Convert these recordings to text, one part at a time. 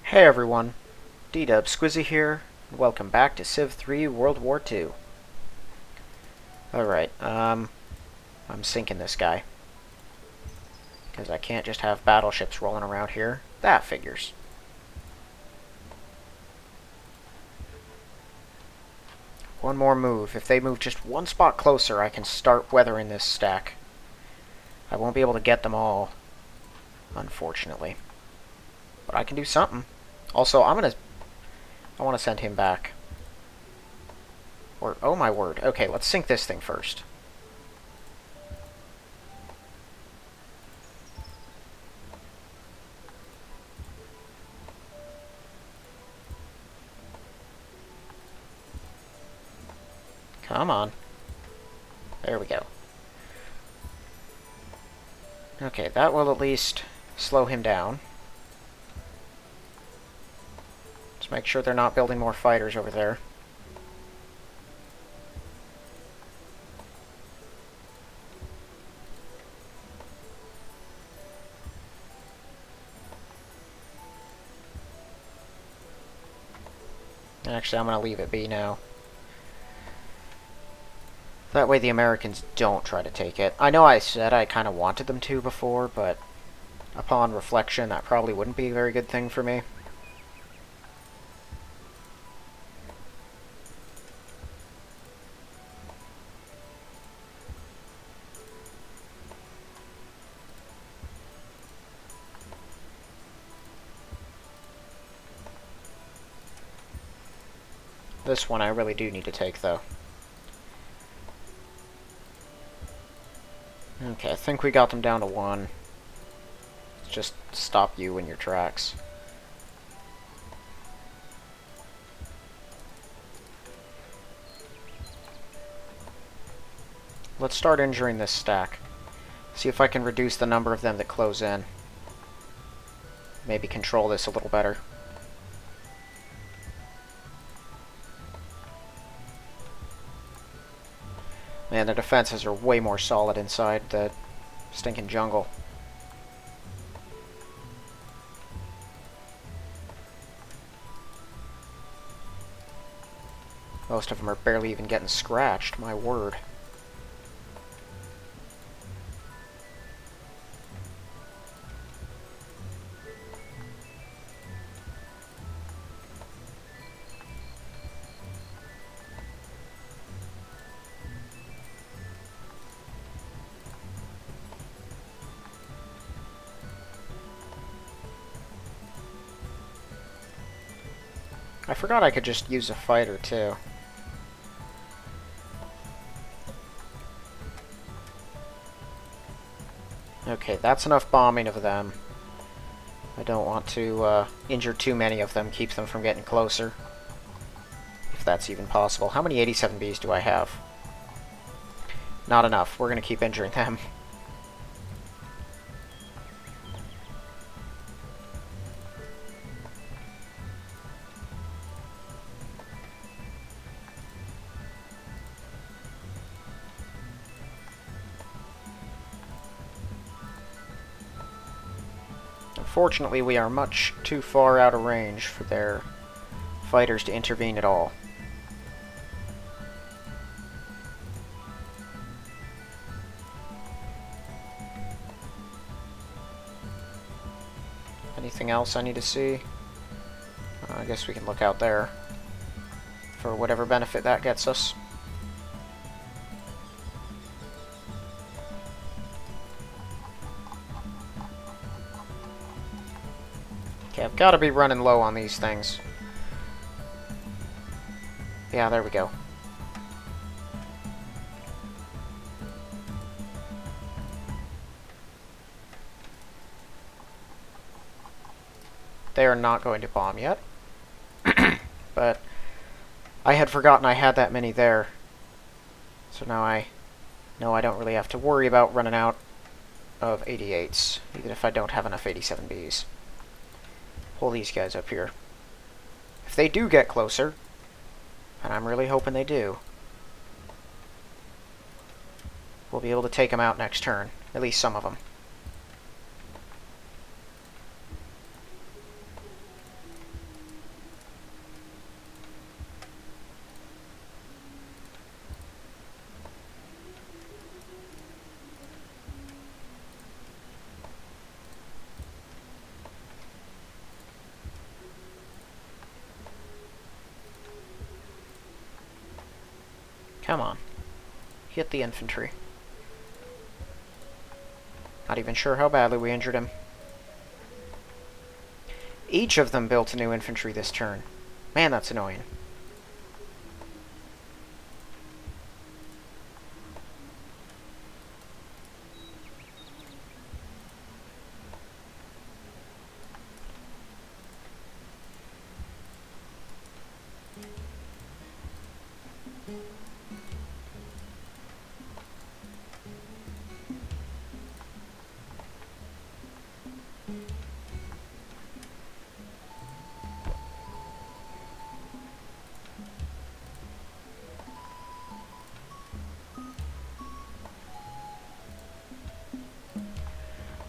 Hey everyone, D-Dub Squizzy here, and welcome back to Civ 3 World War II. Alright, I'm sinking this guy. Because I can't just have battleships rolling around here. That figures. One more move. If they move just one spot closer, I can start weathering this stack. I won't be able to get them all, unfortunately. But I can do something. Also, I want to send him back. Or, oh my word. Okay, let's sink this thing first. Come on. There we go. Okay, that will at least slow him down. Let's make sure they're not building more fighters over there. Actually, I'm going to leave it be now. That way the Americans don't try to take it. I know I said I kind of wanted them to before, but upon reflection, that probably wouldn't be a very good thing for me. This one I really do need to take, though. Okay, I think we got them down to one. Just stop you in your tracks. Let's start injuring this stack. See if I can reduce the number of them that close in. Maybe control this a little better. Man, the defenses are way more solid inside the stinking jungle. Most of them are barely even getting scratched, my word. I forgot I could just use a fighter, too. Okay, that's enough bombing of them. I don't want to injure too many of them, keep them from getting closer. If that's even possible. How many 87Bs do I have? Not enough. We're going to keep injuring them. Unfortunately, we are much too far out of range for their fighters to intervene at all. Anything else I need to see? I guess we can look out there for whatever benefit that gets us. Okay, I've got to be running low on these things. Yeah, there we go. They are not going to bomb yet. But I had forgotten I had that many there. So now I know I don't really have to worry about running out of 88s, even if I don't have enough 87Bs. Pull these guys up here. If they do get closer, and I'm really hoping they do, we'll be able to take them out next turn. At least some of them. Come on. Hit the infantry. Not even sure how badly we injured him. Each of them built a new infantry this turn. Man, that's annoying.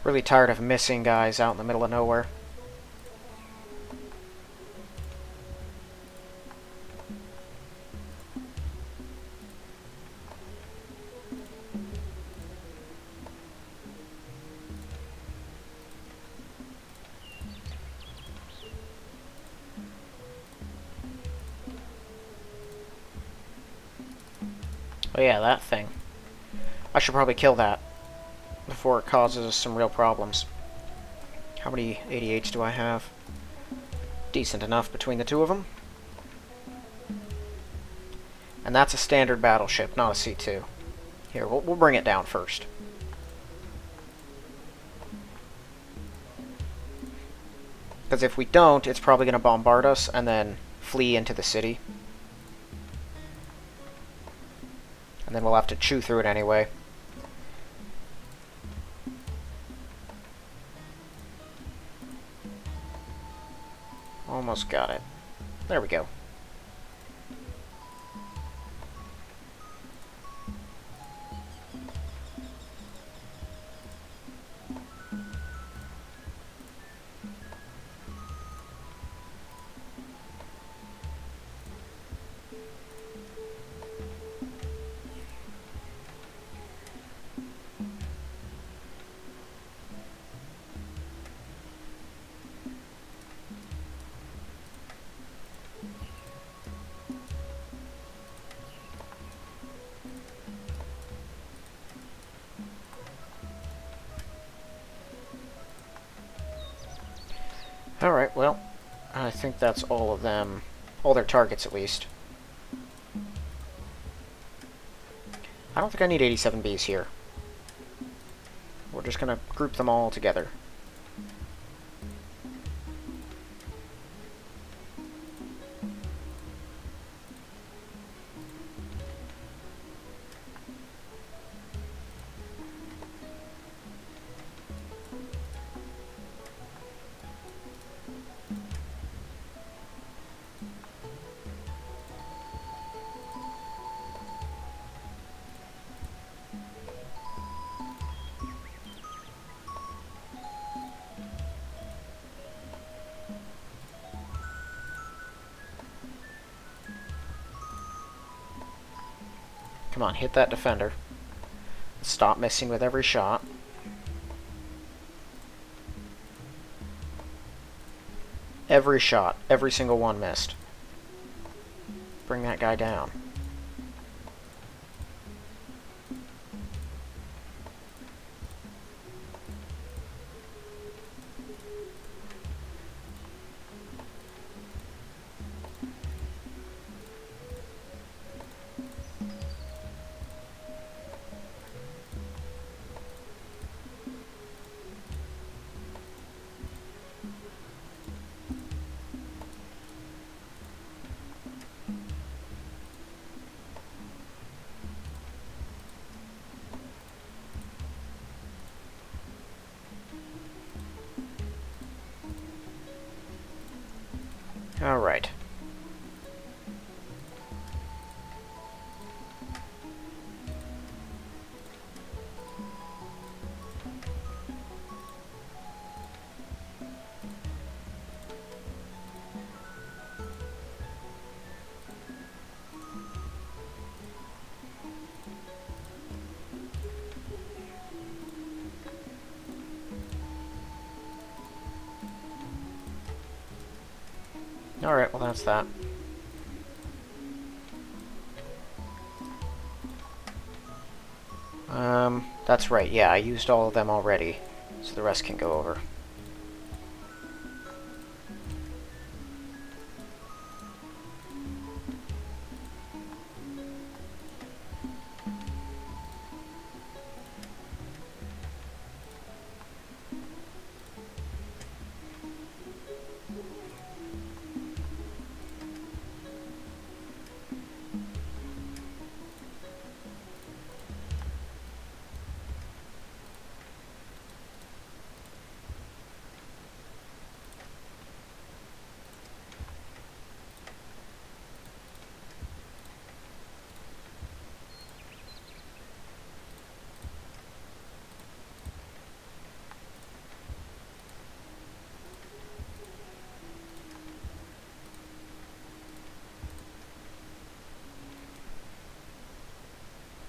Really tired of missing guys out in the middle of nowhere. Oh yeah, that thing. I should probably kill that before it causes us some real problems. How many 88s do I have? Decent enough between the two of them. And that's a standard battleship, not a C2. Here, we'll bring it down first. Because if we don't, it's probably going to bombard us and then flee into the city. And then we'll have to chew through it anyway. Almost got it. There we go. Alright, well, I think that's all of them. All their targets, at least. I don't think I need 87Bs here. We're just going to group them all together. Come on, hit that defender. Stop missing with every shot. Every shot. Every single one missed. Bring that guy down. Alright. Alright, well that's that. That's right, yeah, I used all of them already, so the rest can go over.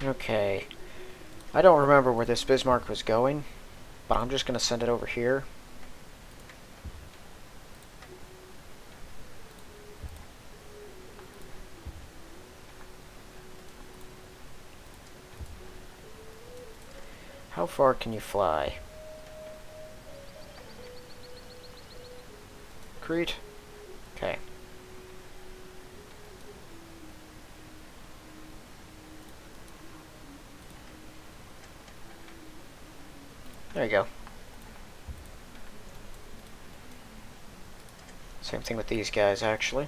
Okay. I don't remember where this Bismarck was going, but I'm just going to send it over here. How far can you fly? Crete? Okay. There you go. Same thing with these guys, actually.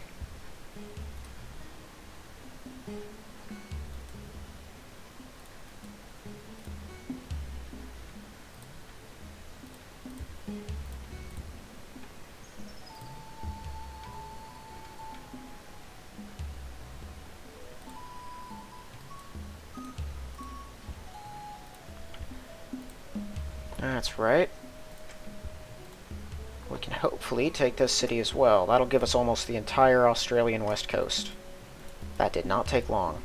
That's right. We can hopefully take this city as well. That'll give us almost the entire Australian west coast. That did not take long.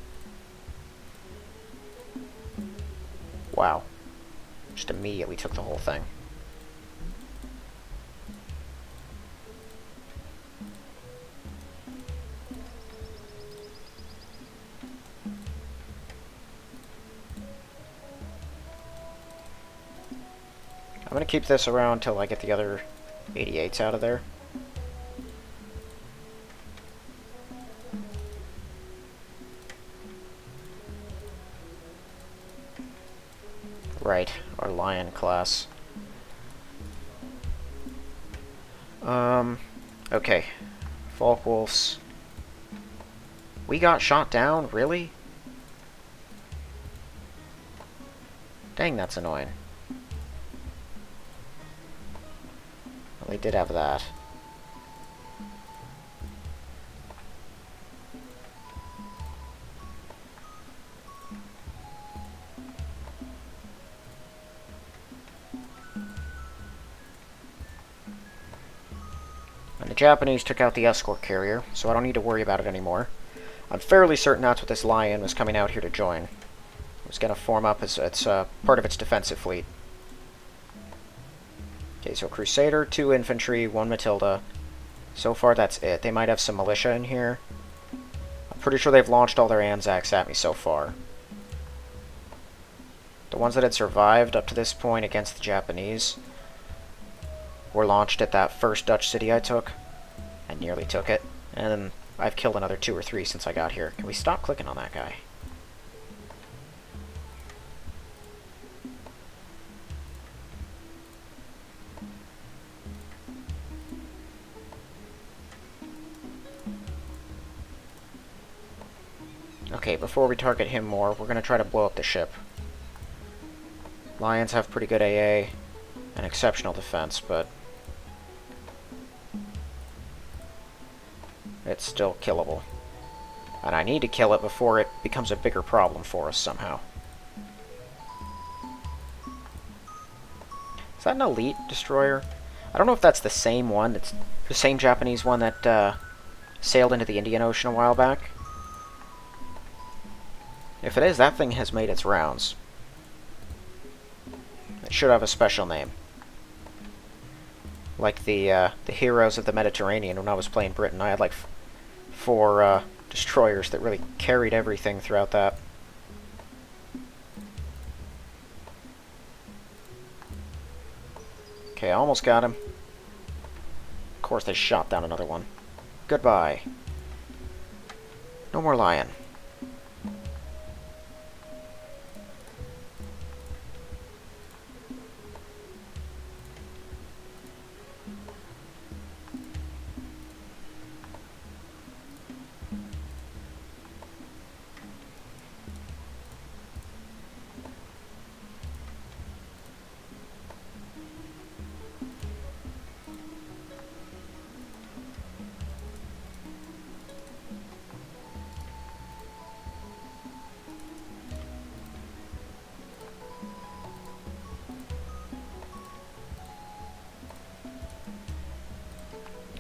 Wow. Just immediately took the whole thing. I'm going to keep this around until I get the other 88s out of there. Right, our Lion class. Okay. Falkwolves. We got shot down? Really? Dang, that's annoying. Well, they did have that. And the Japanese took out the escort carrier, so I don't need to worry about it anymore. I'm fairly certain that's what this Lion was coming out here to join. It was going to form up as part of its defensive fleet. Okay, so Crusader, 2 infantry, 1 Matilda. So far, that's it. They might have some militia in here. I'm pretty sure they've launched all their Anzacs at me so far. The ones that had survived up to this point against the Japanese were launched at that first Dutch city I took. I nearly took it. And then I've killed another 2 or 3 since I got here. Can we stop clicking on that guy? Okay, before we target him more, we're going to try to blow up the ship. Lions have pretty good AA and exceptional defense, but it's still killable. And I need to kill it before it becomes a bigger problem for us somehow. Is that an elite destroyer? I don't know if that's the same one. It's the same Japanese one that sailed into the Indian Ocean a while back. If it is, that thing has made its rounds. It should have a special name. Like the heroes of the Mediterranean when I was playing Britain. I had like 4 destroyers that really carried everything throughout that. Okay, I almost got him. Of course, they shot down another one. Goodbye. No more lion.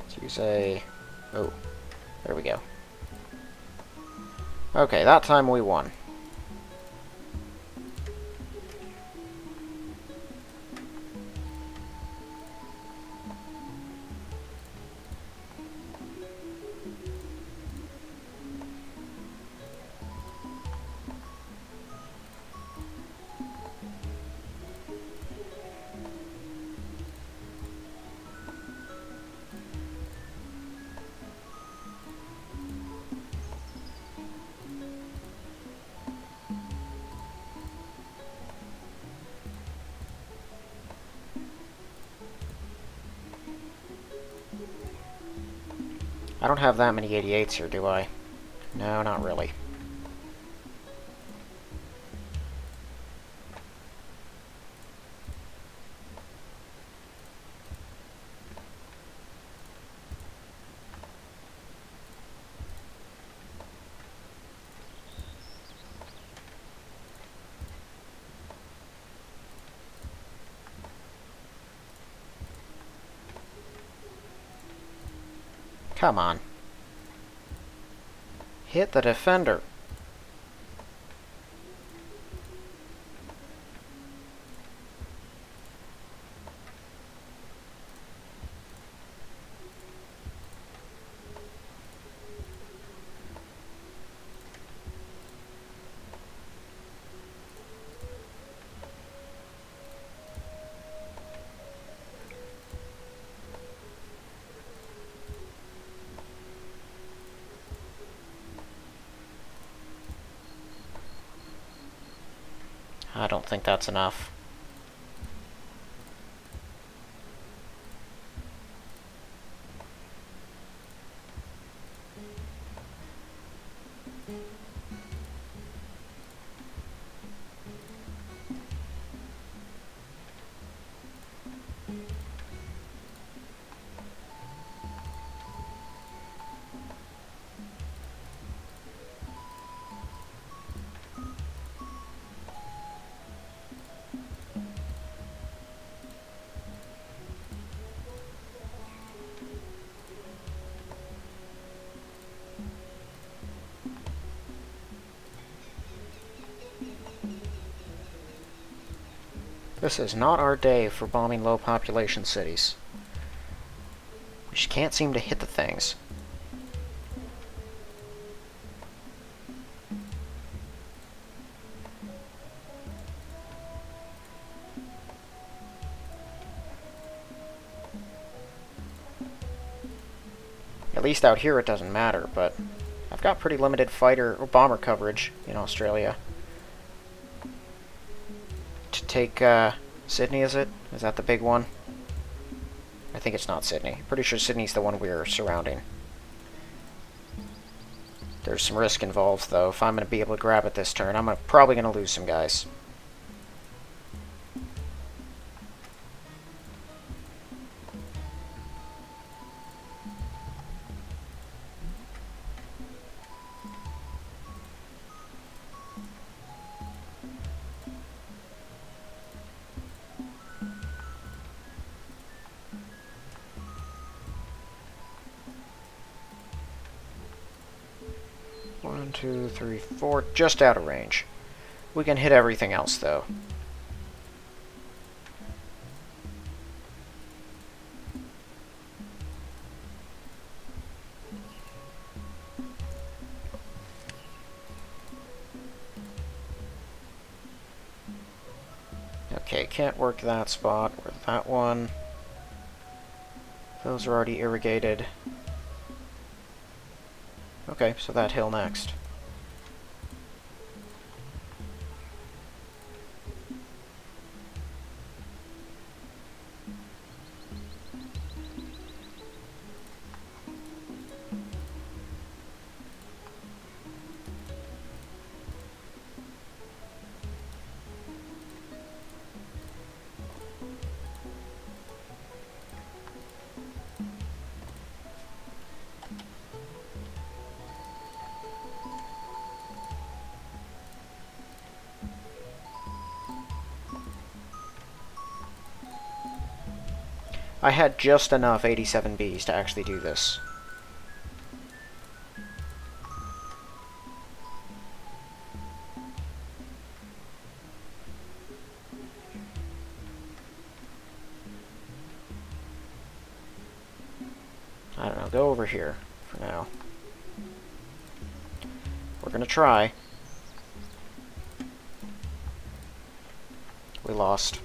So you say... Oh, there we go. Okay, that time we won. I don't have that many 88s here, do I? No, not really. Come on. Hit the defender. I don't think that's enough. This is not our day for bombing low population cities. We just can't seem to hit the things. At least out here it doesn't matter, but I've got pretty limited fighter or bomber coverage in Australia. To take Sydney, is it? Is that the big one? I think it's not Sydney. Pretty sure Sydney's the one we're surrounding. There's some risk involved, though. If I'm going to be able to grab it this turn, I'm probably going to lose some guys. One, two, three, four, just out of range. We can hit everything else, though. Okay, can't work that spot or that one. Those are already irrigated. Okay, so that hill next. I had just enough 87Bs to actually do this. I don't know, go over here for now. We're gonna try. We lost.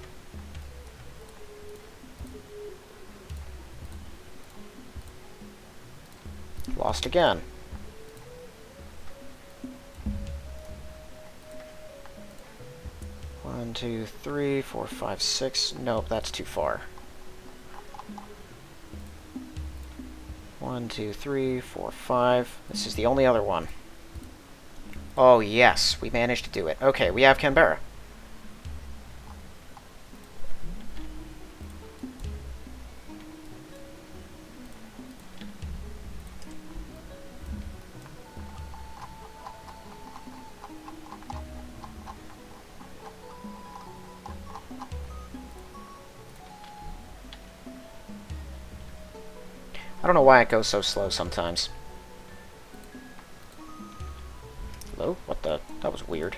Lost again. One, two, three, four, five, six. Nope, that's too far. 1, 2, 3, 4, 5. This is the only other one. Oh, yes. We managed to do it. Okay, we have Canberra. I don't know why it goes so slow sometimes. Hello? What the? That was weird.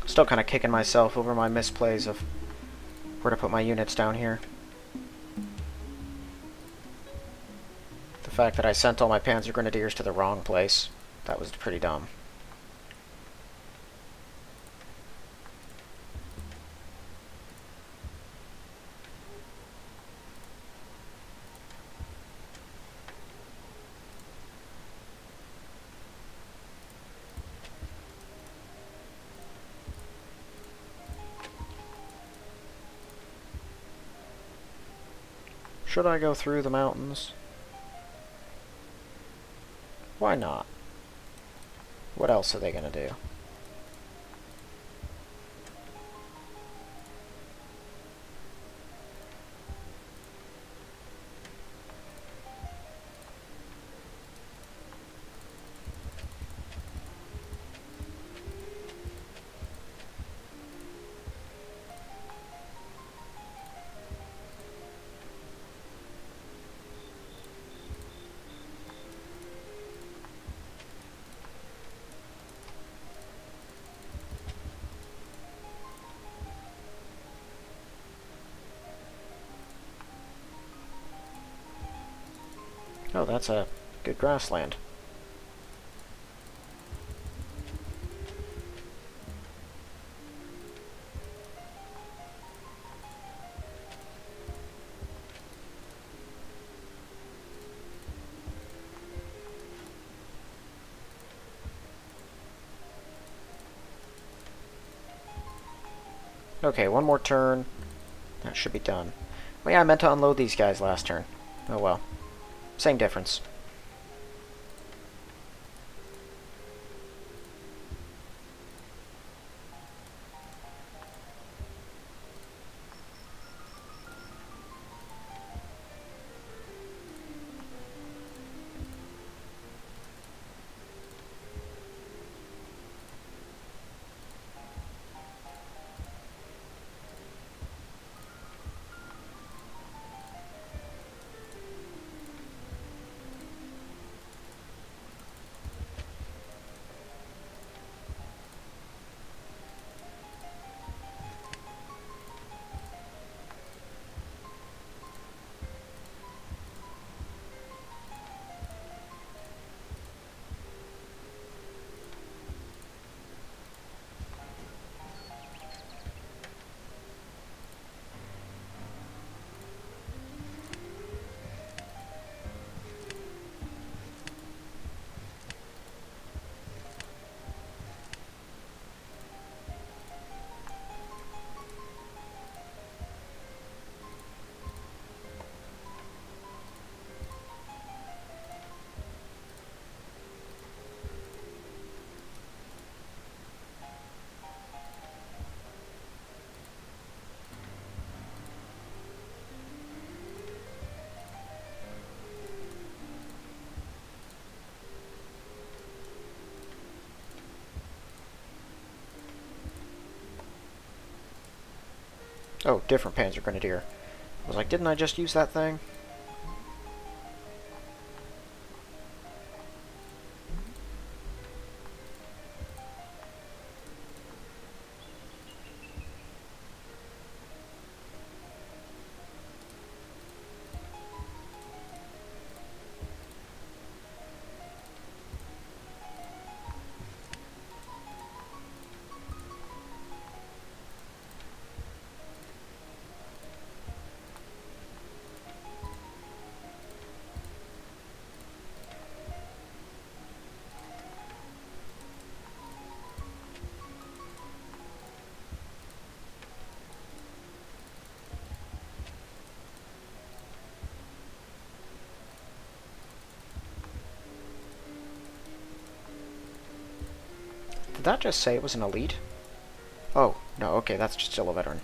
Still kind of kicking myself over my misplays of where to put my units down here. The fact that I sent all my Panzer Grenadiers to the wrong place. That was pretty dumb. Should I go through the mountains? Why not? What else are they gonna do? Oh, that's a good grassland. Okay, one more turn. That should be done. Well, yeah, I meant to unload these guys last turn. Oh well. Same difference. Oh, different Panzer Grenadier. I was like, didn't I just use that thing? Did that just say it was an elite? Oh, no, okay, that's just still a veteran.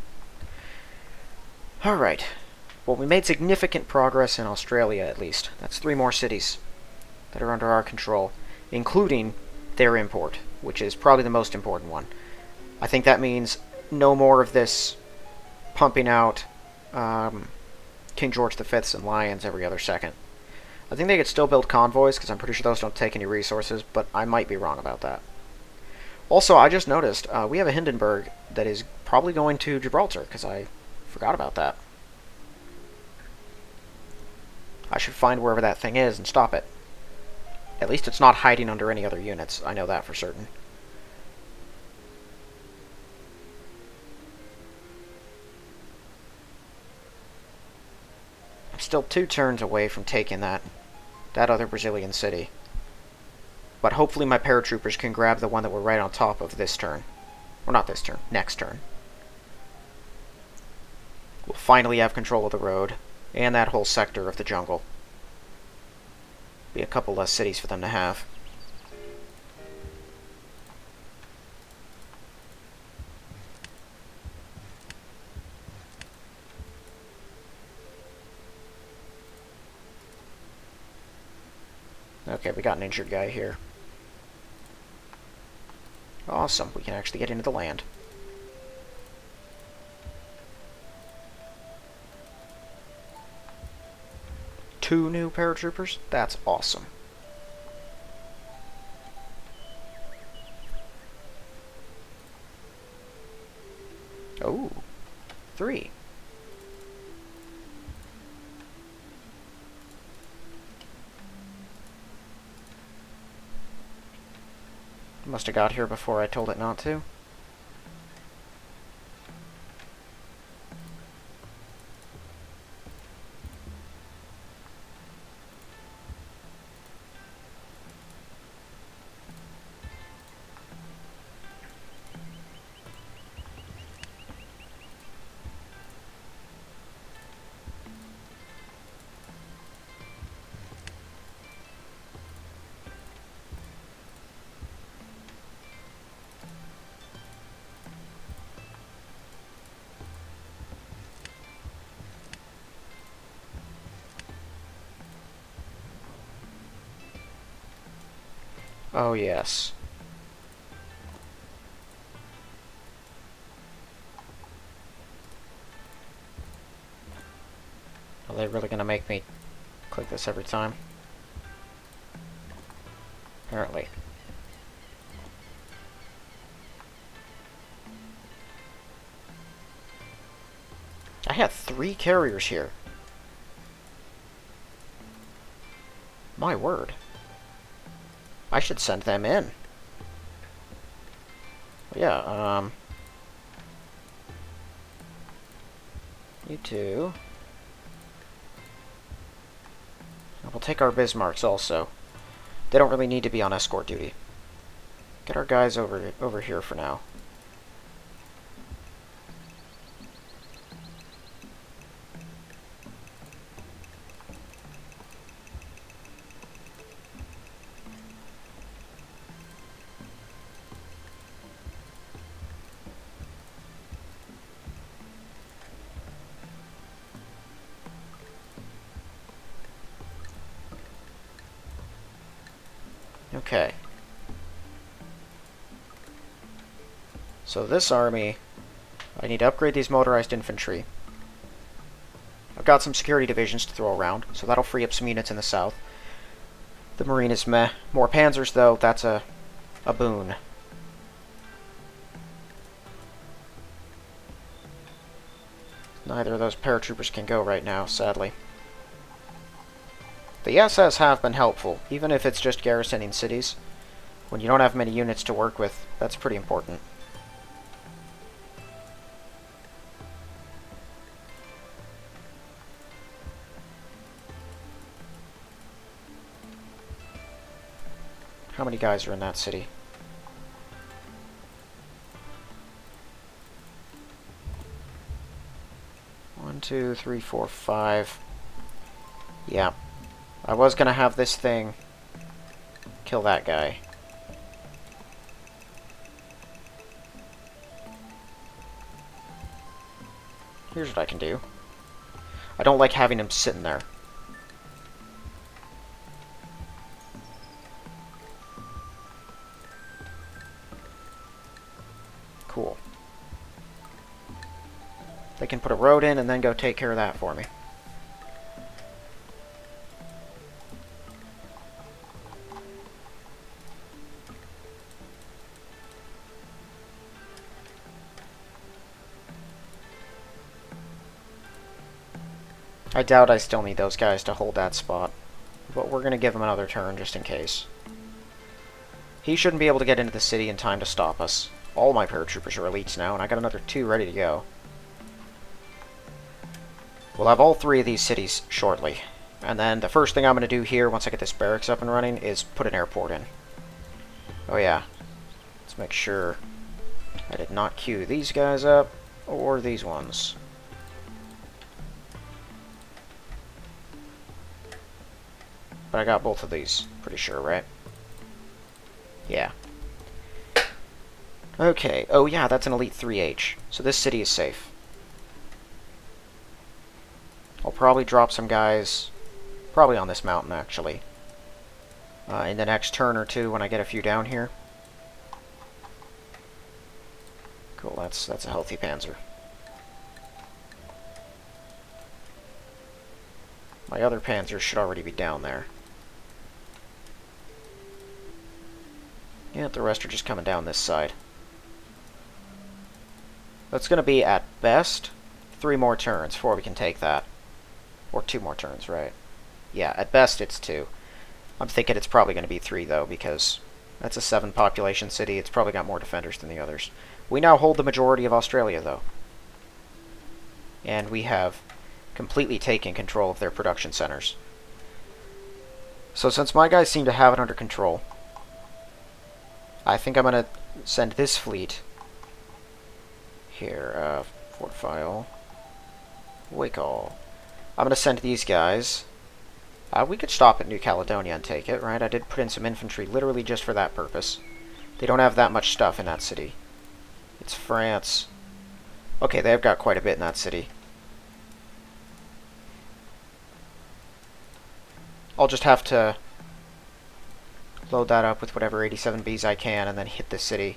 Alright. Well, we made significant progress in Australia, at least. That's 3 more cities that are under our control, including their import, which is probably the most important one. I think that means no more of this pumping out King George V's and Lions every other second. I think they could still build convoys, because I'm pretty sure those don't take any resources, but I might be wrong about that. Also, I just noticed we have a Hindenburg that is probably going to Gibraltar, because I forgot about that. I should find wherever that thing is and stop it. At least it's not hiding under any other units. I know that for certain. I'm still 2 turns away from taking that other Brazilian city. But hopefully my paratroopers can grab the one that we're right on top of this turn. Or not this turn, next turn. We'll finally have control of the road, and that whole sector of the jungle. Be a couple less cities for them to have. Okay, we got an injured guy here. Awesome, we can actually get into the land. Two new paratroopers? That's awesome. Oh, 3. Must have got here before I told it not to. Oh, yes. Are they really going to make me click this every time? Apparently. I had 3 carriers here. My word. I should send them in. Yeah, you two. We'll take our Bismarcks also. They don't really need to be on escort duty. Get our guys over here for now. Okay. So this army I need to upgrade these motorized infantry. I've got some security divisions to throw around, so that'll free up some units in the south. The marine is meh. More panzers, though, that's a boon. Neither of those paratroopers can go right now, sadly. The SS have been helpful, even if it's just garrisoning cities. When you don't have many units to work with, that's pretty important. How many guys are in that city? One, two, three, four, five. Yeah. I was gonna have this thing kill that guy. Here's what I can do. I don't like having him sitting there. Cool. They can put a road in and then go take care of that for me. I doubt I still need those guys to hold that spot, but we're going to give him another turn just in case. He shouldn't be able to get into the city in time to stop us. All my paratroopers are elites now, and I got another 2 ready to go. We'll have all 3 of these cities shortly. And then the first thing I'm going to do here, once I get this barracks up and running, is put an airport in. Oh yeah. Let's make sure I did not queue these guys up, or these ones. But I got both of these, pretty sure, right? Yeah. Okay, oh yeah, that's an Elite 3H. So this city is safe. I'll probably drop some guys, probably on this mountain, actually. In the next turn or two when I get a few down here. Cool, that's a healthy panzer. My other panzers should already be down there. Yeah, the rest are just coming down this side. That's going to be, at best, 3 more turns before we can take that. Or 2 more turns, right? Yeah, at best it's 2. I'm thinking it's probably going to be 3, though, because that's a 7 population city. It's probably got more defenders than the others. We now hold the majority of Australia, though. And we have completely taken control of their production centers. So since my guys seem to have it under control, I think I'm going to send this fleet here, Fort File, Wakehall. I'm going to send these guys. We could stop at New Caledonia and take it, right? I did put in some infantry literally just for that purpose. They don't have that much stuff in that city. It's France. Okay, they've got quite a bit in that city. I'll just have to load that up with whatever 87Bs I can and then hit the city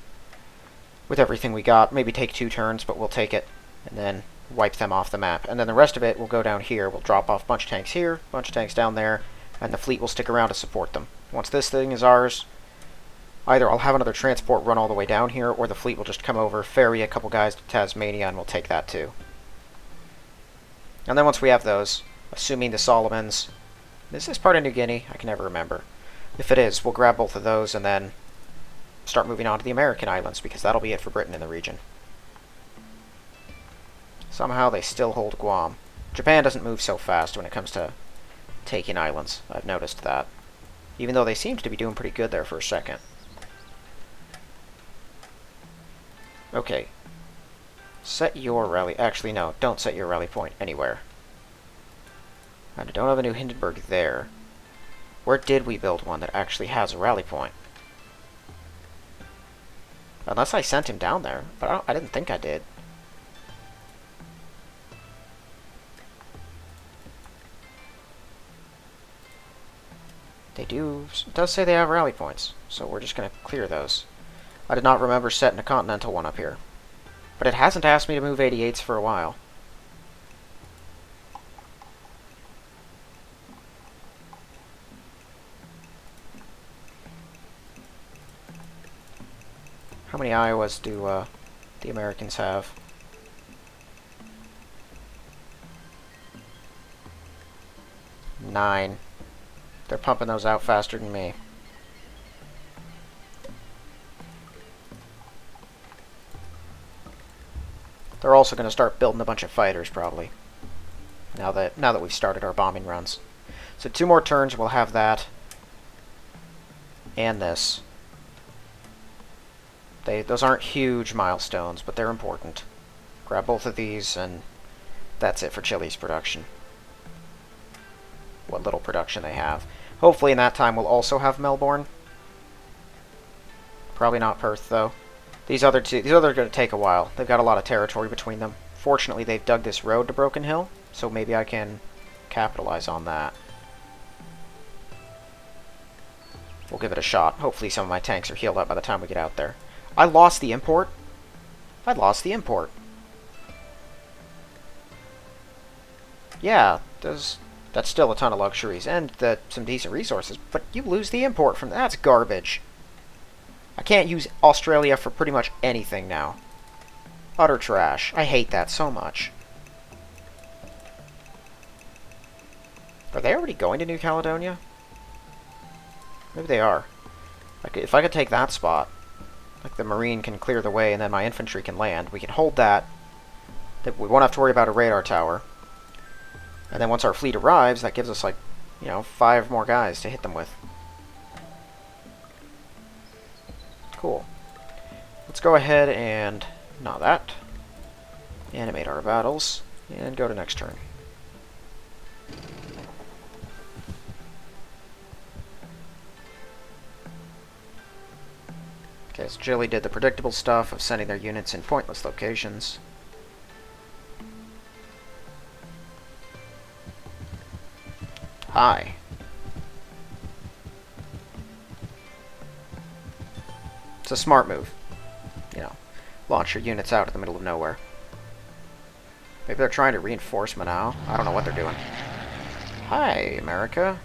with everything we got. Maybe take 2 turns, but we'll take it and then wipe them off the map. And then the rest of it will go down here. We'll drop off a bunch of tanks here, a bunch of tanks down there, and the fleet will stick around to support them. Once this thing is ours, either I'll have another transport run all the way down here, or the fleet will just come over, ferry a couple guys to Tasmania, and we'll take that too. And then once we have those, assuming the Solomons... Is this part of New Guinea? I can never remember. If it is, we'll grab both of those and then start moving on to the American islands, because that'll be it for Britain in the region. Somehow they still hold Guam. Japan doesn't move so fast when it comes to taking islands. I've noticed that. Even though they seem to be doing pretty good there for a second. Okay. Set your rally... Actually, no. Don't set your rally point anywhere. And I don't have a new Hindenburg there. Where did we build one that actually has a rally point? Unless I sent him down there. But I didn't think I did. They do... It does say they have rally points. So we're just going to clear those. I did not remember setting a continental one up here. But it hasn't asked me to move 88s for a while. How many Iowas do the Americans have? 9. They're pumping those out faster than me. They're also going to start building a bunch of fighters, probably. Now that we've started our bombing runs. So 2 more turns, we'll have that. And this. Those aren't huge milestones, but they're important. Grab both of these, and that's it for Chile's production. What little production they have. Hopefully in that time we'll also have Melbourne. Probably not Perth, though. These other are going to take a while. They've got a lot of territory between them. Fortunately, they've dug this road to Broken Hill, so maybe I can capitalize on that. We'll give it a shot. Hopefully some of my tanks are healed up by the time we get out there. I lost the import. I lost the import. Yeah, that's still a ton of luxuries and some decent resources, but you lose the import from that's garbage. I can't use Australia for pretty much anything now. Utter trash. I hate that so much. Are they already going to New Caledonia? Maybe they are. Like, if I could take that spot, like the Marine can clear the way and then my infantry can land, we can hold that. We won't have to worry about a radar tower. And then once our fleet arrives, that gives us, like, 5 more guys to hit them with. Cool. Let's go ahead and, not that, animate our battles, and go to next turn. Okay, so Chile did the predictable stuff of sending their units in pointless locations. Hi. It's a smart move. Launch your units out in the middle of nowhere. Maybe they're trying to reinforce Manao. I don't know what they're doing. Hi, America.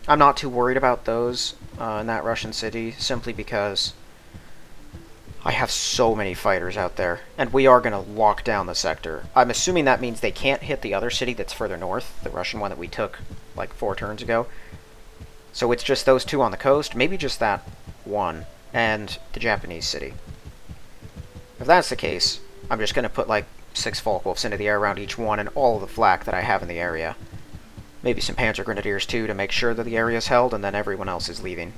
I'm not too worried about those in that Russian city, simply because I have so many fighters out there, and we are going to lock down the sector. I'm assuming that means they can't hit the other city that's further north, the Russian one that we took like 4 turns ago. So it's just those 2 on the coast, maybe just that one, and the Japanese city. If that's the case, I'm just going to put like 6 Folkwolves into the air around each one and all of the flak that I have in the area. Maybe some Panzer Grenadiers too to make sure that the area is held, and then everyone else is leaving.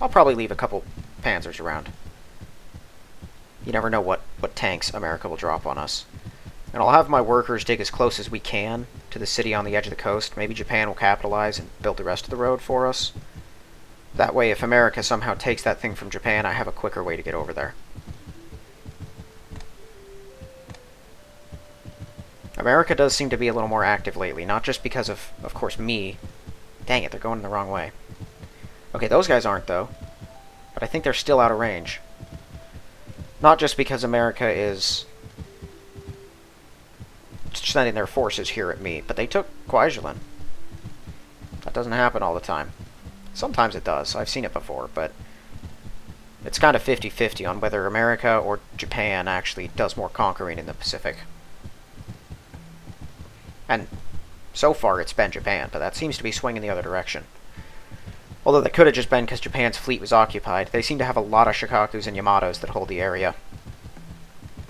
I'll probably leave a couple Panzers around. You never know what tanks America will drop on us. And I'll have my workers dig as close as we can to the city on the edge of the coast. Maybe Japan will capitalize and build the rest of the road for us. That way, if America somehow takes that thing from Japan, I have a quicker way to get over there. America does seem to be a little more active lately, not just because of course, me. Dang it, they're going the wrong way. Okay, those guys aren't, though. But I think they're still out of range. Not just because America is sending their forces here at me, but they took Kwajalein. That doesn't happen all the time. Sometimes it does. I've seen it before, but it's kind of 50-50 on whether America or Japan actually does more conquering in the Pacific. And so far it's been Japan, but that seems to be swinging the other direction. Although that could have just been because Japan's fleet was occupied. They seem to have a lot of Shikakus and Yamatos that hold the area.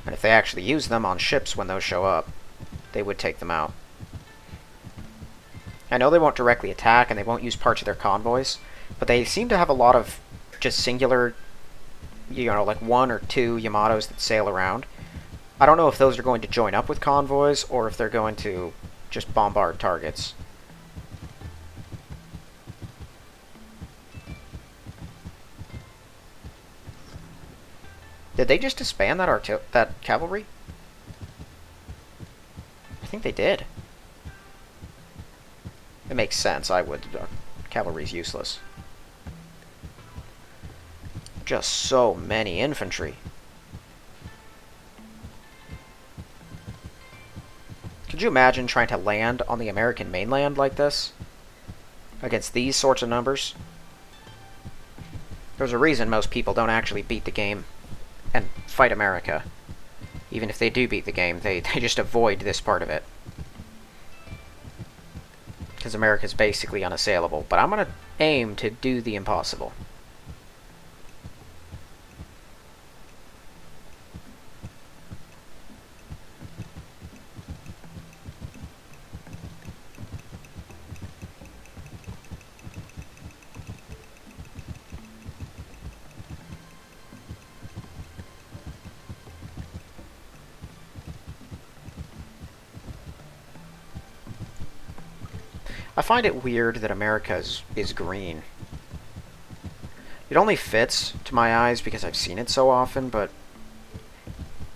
And if they actually use them on ships when those show up, they would take them out. I know they won't directly attack, and they won't use parts of their convoys, but they seem to have a lot of just singular, like 1 or 2 Yamatos that sail around. I don't know if those are going to join up with convoys, or if they're going to just bombard targets. Did they just disband that cavalry? think they did. It makes sense, I would. Cavalry's useless. Just so many infantry. Could you imagine trying to land on the American mainland like this? Against these sorts of numbers? There's a reason most people don't actually beat the game and fight America. Even if they do beat the game, they just avoid this part of it. Because America's basically unassailable. But I'm going to aim to do the impossible. I find it weird that America is green. It only fits to my eyes because I've seen it so often, but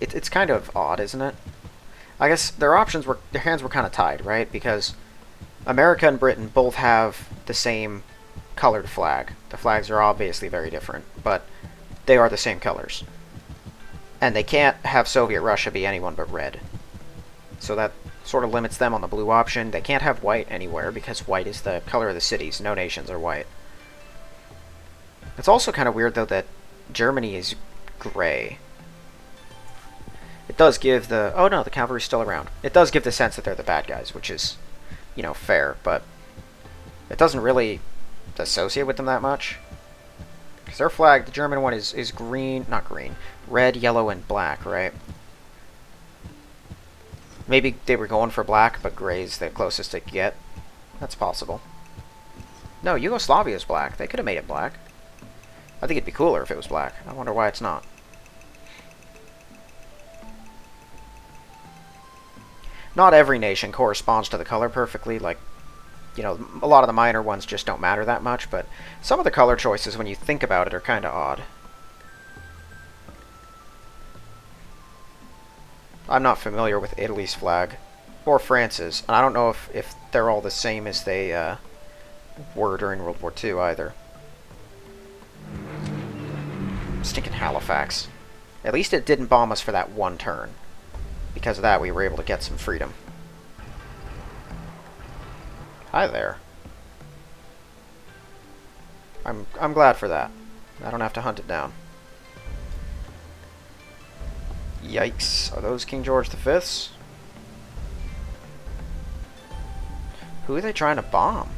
it's kind of odd, isn't it? I guess their hands were kind of tied, right? Because America and Britain both have the same colored flag. The flags are obviously very different, but they are the same colors. And they can't have Soviet Russia be anyone but red. So that sort of limits them on the blue option. They can't have white anywhere because white is the color of the cities. No nations are white. It's also kind of weird, though, that Germany is gray. It does give the... Oh, no, the cavalry's still around. It does give the sense that they're the bad guys, which is, you know, fair, but it doesn't really associate with them that much. Because their flag, the German one, is green... Not green. Red, yellow, and black, right? Maybe they were going for black, but gray's the closest they could get. That's possible. No, Yugoslavia's black. They could have made it black. I think it'd be cooler if it was black. I wonder why it's not. Not every nation corresponds to the color perfectly. Like, you know, a lot of the minor ones just don't matter that much, but some of the color choices, when you think about it, are kind of odd. I'm not familiar with Italy's flag, or France's, and I don't know if they're all the same as they were during World War II either. Stinking Halifax. At least it didn't bomb us for that one turn. Because of that, we were able to get some freedom. Hi there. I'm glad for that. I don't have to hunt it down. Yikes. Are those King George V's? Who are they trying to bomb?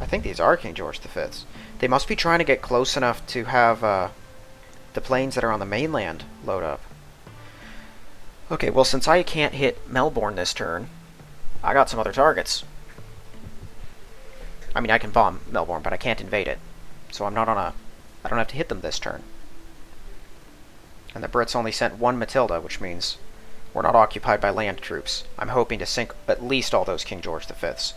I think these are King George V's. They must be trying to get close enough to have the planes that are on the mainland load up. Okay, well, since I can't hit Melbourne this turn, I got some other targets. I mean, I can bomb Melbourne, but I can't invade it. So I'm not on a... I don't have to hit them this turn. And the Brits only sent one Matilda, which means we're not occupied by land troops. I'm hoping to sink at least all those King George V's.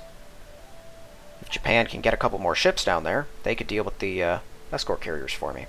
If Japan can get a couple more ships down there, they could deal with the escort carriers for me.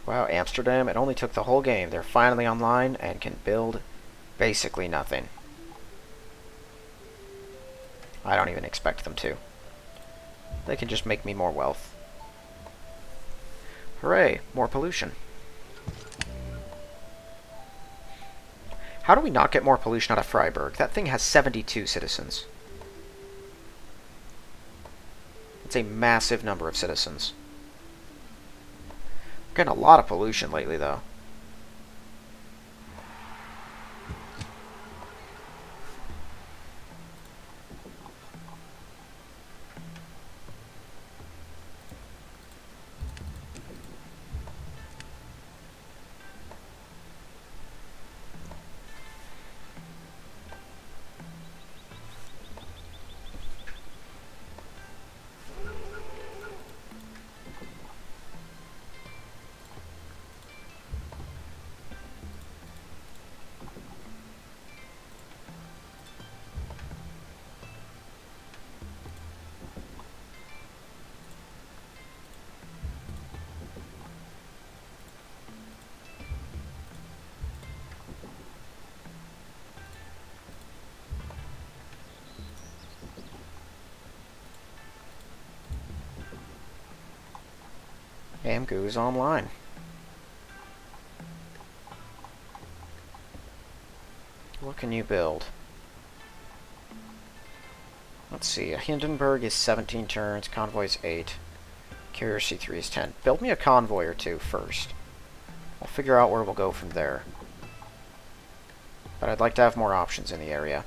Wow, Amsterdam, it only took the whole game. They're finally online and can build basically nothing. I don't even expect them to. They can just make me more wealth. Hooray, more pollution. How do we not get more pollution out of Freiburg? That thing has 72 citizens. It's a massive number of citizens. We're getting a lot of pollution lately, though. Amgu is online. What can you build? Let's see, a Hindenburg is 17 turns, convoy is 8. Carrier C3 is 10. Build me a convoy or two first. I'll figure out where we'll go from there. But I'd like to have more options in the area.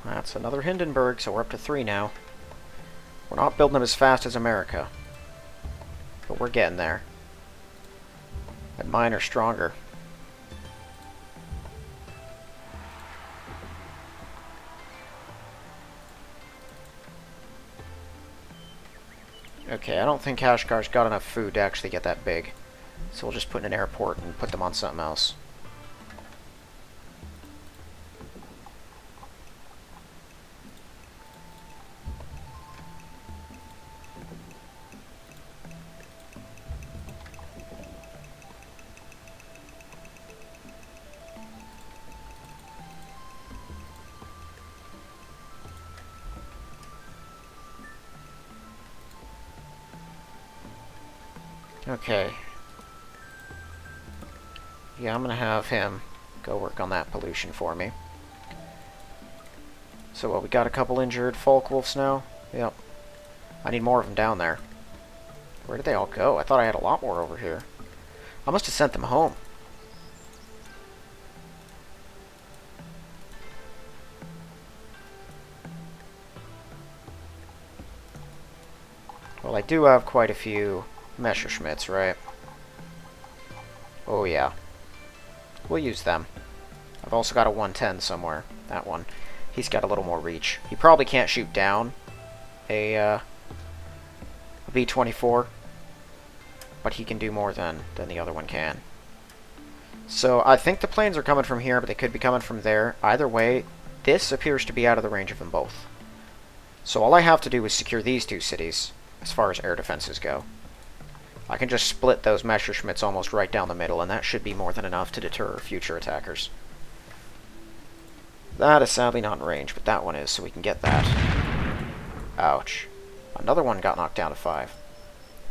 That's another Hindenburg, so we're up to 3 now. We're not building them as fast as America, but we're getting there. And mine are stronger. Okay, I don't think Kashgar's got enough food to actually get that big. So we'll just put in an airport and put them on something else. Okay. Yeah, I'm gonna have him go work on that pollution for me. So what, we got a couple injured Folkwolves now? Yep. I need more of them down there. Where did they all go? I thought I had a lot more over here. I must have sent them home. Well, I do have quite a few Messerschmitts, right? Oh yeah. We'll use them. I've also got a 110 somewhere. That one. He's got a little more reach. He probably can't shoot down a B-24, but he can do more than the other one can. So I think the planes are coming from here, but they could be coming from there. Either way, this appears to be out of the range of them both. So all I have to do is secure these 2 cities, as far as air defenses go. I can just split those Messerschmitts almost right down the middle, and that should be more than enough to deter future attackers. That is sadly not in range, but that one is, so we can get that. Ouch. Another one got knocked down to 5.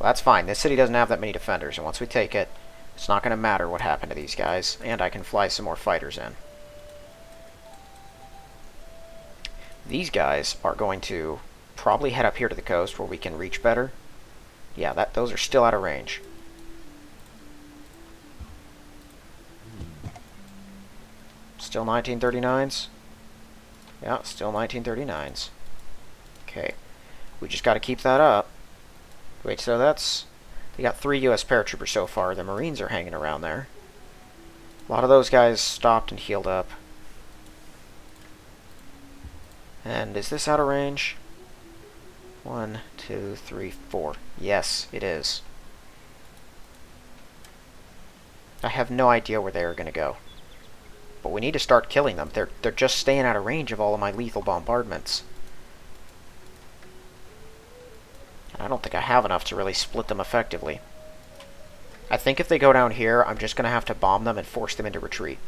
Well, that's fine. This city doesn't have that many defenders, and once we take it, it's not going to matter what happened to these guys, and I can fly some more fighters in. These guys are going to probably head up here to the coast where we can reach better. Yeah, those are still out of range. Still 1939s? Yeah, still 1939s. Okay. We just got to keep that up. Wait, so that's... They got 3 US paratroopers so far. The Marines are hanging around there. A lot of those guys stopped and healed up. And is this out of range? 1, 2, 3, 4. Yes, it is. I have no idea where they are going to go. But we need to start killing them. They're just staying out of range of all of my lethal bombardments. And I don't think I have enough to really split them effectively. I think if they go down here, I'm just going to have to bomb them and force them into retreat.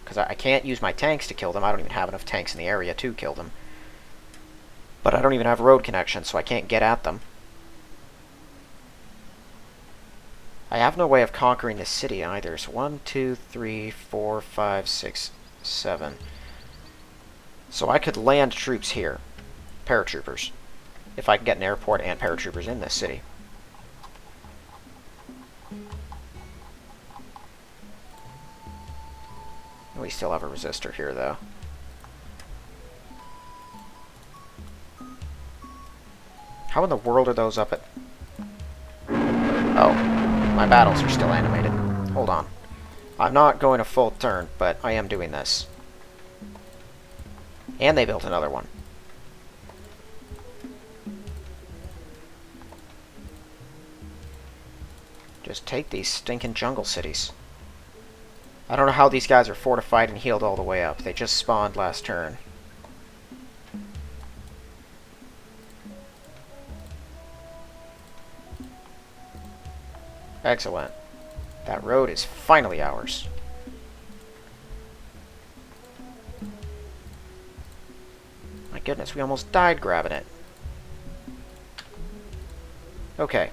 Because I can't use my tanks to kill them. I don't even have enough tanks in the area to kill them. But I don't even have road connections, so I can't get at them. I have no way of conquering this city either. So 1, 2, 3, 4, 5, 6, 7. So I could land troops here. Paratroopers. if I can get an airport and paratroopers in this city. We still have a resistor here, though. How in the world are those up at... Oh, my battles are still animated. Hold on. I'm not going a full turn, but I am doing this. And they built another one. Just take these stinking jungle cities. I don't know how these guys are fortified and healed all the way up. They just spawned last turn. Excellent. That road is finally ours. My goodness, we almost died grabbing it. Okay.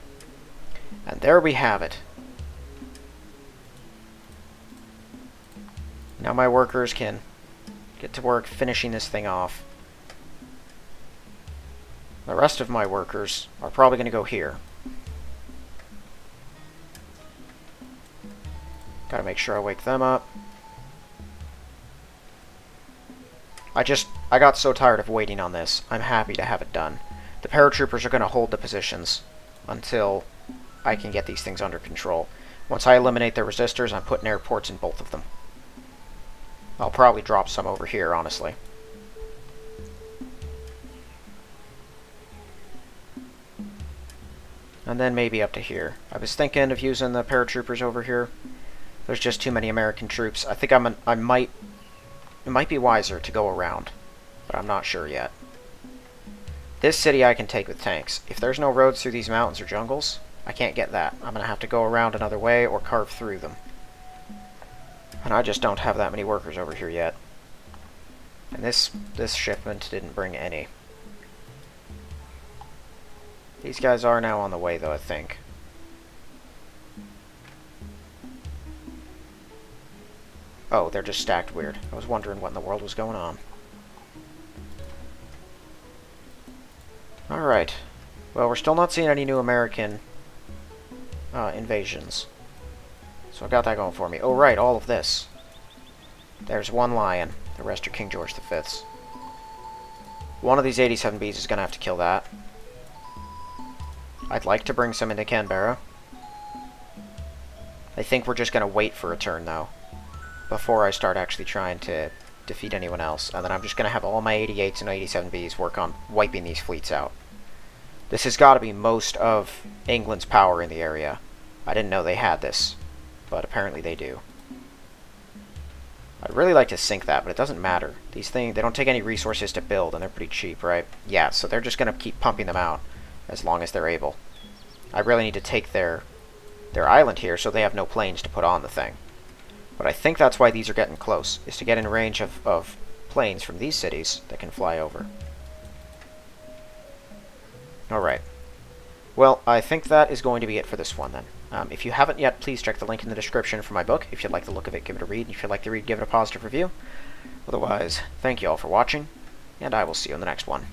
And there we have it. Now my workers can get to work finishing this thing off. The rest of my workers are probably going to go here. Gotta make sure I wake them up. I got so tired of waiting on this. I'm happy to have it done. The paratroopers are going to hold the positions until I can get these things under control. Once I eliminate their resistors, I'm putting airports in both of them. I'll probably drop some over here, honestly. And then maybe up to here. I was thinking of using the paratroopers over here. There's just too many American troops. I think it might be wiser to go around, but I'm not sure yet. This city I can take with tanks. If there's no roads through these mountains or jungles, I can't get that. I'm going to have to go around another way or carve through them. And I just don't have that many workers over here yet. And this shipment didn't bring any. These guys are now on the way, though, I think. Oh, they're just stacked weird. I was wondering what in the world was going on. Alright. Well, we're still not seeing any new American invasions. So I got that going for me. Oh, right, all of this. There's one lion. The rest are King George V's. One of these 87Bs is going to have to kill that. I'd like to bring some into Canberra. I think we're just going to wait for a turn, though, before I start actually trying to defeat anyone else. And then I'm just going to have all my 88s and 87Bs work on wiping these fleets out. This has got to be most of England's power in the area. I didn't know they had this, but apparently they do. I'd really like to sink that, but it doesn't matter. These things, they don't take any resources to build, and they're pretty cheap, right? Yeah, so they're just going to keep pumping them out as long as they're able. I really need to take their island here so they have no planes to put on the thing. But I think that's why these are getting close, is to get in range of planes from these cities that can fly over. Alright. Well, I think that is going to be it for this one, then. If you haven't yet, please check the link in the description for my book. If you'd like the look of it, give it a read. If you'd like the read, give it a positive review. Otherwise, thank you all for watching, and I will see you in the next one.